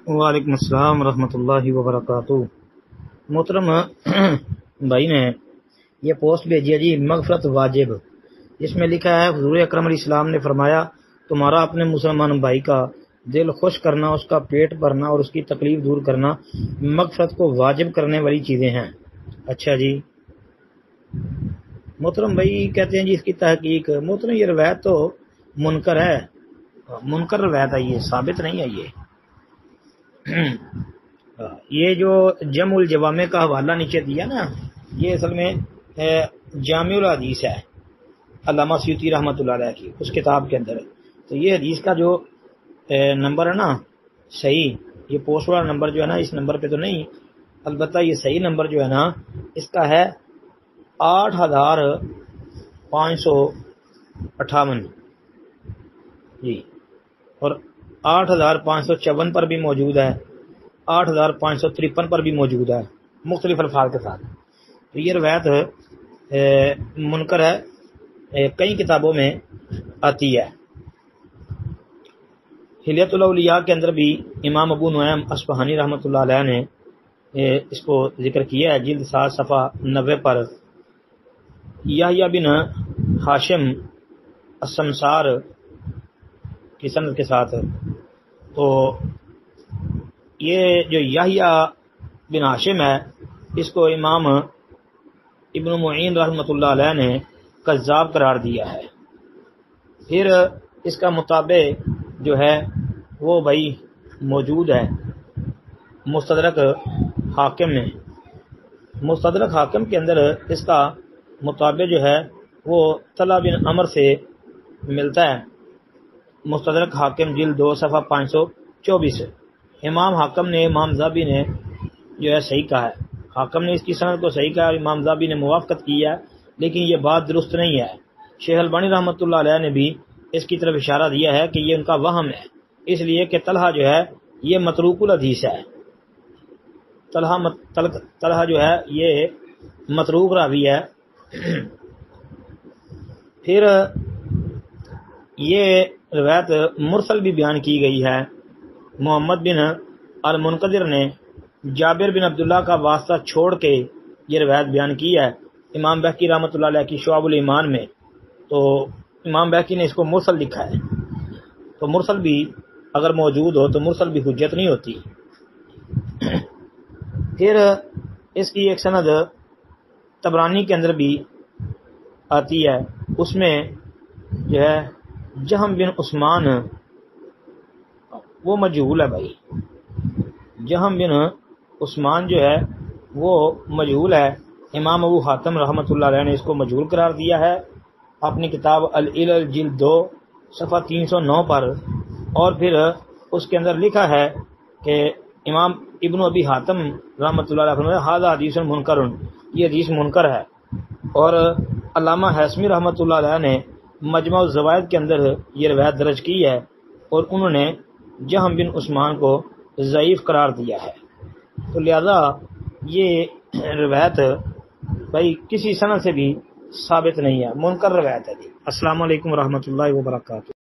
وعلیکم السلام ورحمۃ اللہ وبرکاتہ۔ محترم بھائی نے یہ پوسٹ بھیجی ہے جی، مغفرت واجب، جس میں لکھا ہے حضور اکرم علیہ السلام نے فرمایا تمہارا اپنے مسلمان بھائی کا دل خوش کرنا، اس کا پیٹ بھرنا اور اس کی تکلیف دور کرنا مغفرت کو واجب کرنے والی چیزیں ہیں۔ اچھا جی، محترم بھائی کہتے ہیں جی اس کی تحقیق، محترم یہ روایت تو منکر ہے، منکر روایت ہے، یہ ثابت نہیں ہے۔ یہ جو جمع الجوامع کا حوالہ نیچے دیا نا، یہ اصل میں جامع الحدیث ہے علامہ سیوطی رحمۃ اللہ علیہ کی، اس کتاب کے اندر۔ تو یہ حدیث کا جو نمبر ہے نا صحیح، یہ پوسٹ والا نمبر جو ہے نا، اس نمبر پہ تو نہیں، البتہ یہ صحیح نمبر جو ہے نا اس کا ہے 8558 جی، اور 8554 پر بھی موجود ہے، 8553 پر بھی موجود ہے، مختلف الفاظ کے ساتھ۔ تو یہ روایت منکر ہے، کئی کتابوں میں آتی ہے۔ حلیۃ الاولیاء کے اندر بھی امام ابو نعیم اصفہانی رحمۃ اللہ علیہ نے اس کو ذکر کیا ہے، جلد 7 صفحہ 90 پر، یحییٰ بن ہاشم السمسار کی سند کے ساتھ۔ تو یہ جو یحییٰ بن ہاشم ہے، اس کو امام ابن معین رحمۃ اللہ علیہ نے کذاب قرار دیا ہے۔ پھر اس کا مطابع جو ہے وہ بھائی موجود ہے مستدرک حاکم میں، مستدرک حاکم کے اندر اس کا مطابع جو ہے وہ طلحہ بن عمر سے ملتا ہے، مستدرک حاکم جلد 2 صفحہ 524۔ امام حاکم نے، امام ذہبی نے جو ہے صحیح کہا ہے، حاکم نے اس کی سند کو صحیح کہا اور امام ذہبی نے موافقت کی ہے، لیکن یہ بات درست نہیں ہے۔ شیخ البانی رحمۃ اللہ علیہ نے بھی اس کی طرف اشارہ دیا ہے کہ یہ ان کا وہم ہے، اس لیے کہ طلحہ جو ہے یہ متروک الحدیث ہے، طلحہ جو ہے یہ متروک راوی ہے۔ پھر یہ روایت مرسل بھی بیان کی گئی ہے، محمد بن المنقدر نے جابر بن عبداللہ کا واسطہ چھوڑ کے یہ روایت بیان کی ہے، امام بہقی رحمۃ اللہ علیہ کی شعب الایمان میں۔ تو امام بہقی نے اس کو مرسل لکھا ہے، تو مرسل بھی اگر موجود ہو تو مرسل بھی حجت نہیں ہوتی۔ پھر اس کی ایک سند طبرانی کے اندر بھی آتی ہے، اس میں جو ہے جہم بن عثمان وہ مجہول ہے بھائی، جہم بن عثمان جو ہے وہ مجہول ہے، امام ابو حاتم رحمۃ اللہ علیہ نے اس کو مجہول قرار دیا ہے اپنی کتاب العلل جلد 2 صفحہ 309 پر، اور پھر اس کے اندر لکھا ہے کہ امام ابن ابی حاتم رحمۃ اللہ علیہ فرمایا ھذا حدیث منکر، یہ حدیث منکر ہے۔ اور علامہ حیثمی رحمۃ اللہ علیہ نے مجمع الزوائد کے اندر یہ روایت درج کی ہے، اور انہوں نے جہم بن عثمان کو ضعیف قرار دیا ہے۔ تو لہذا یہ روایت بھائی کسی سند سے بھی ثابت نہیں ہے، منکر روایت ہے جی۔ السلام علیکم ورحمۃ اللہ وبرکاتہ۔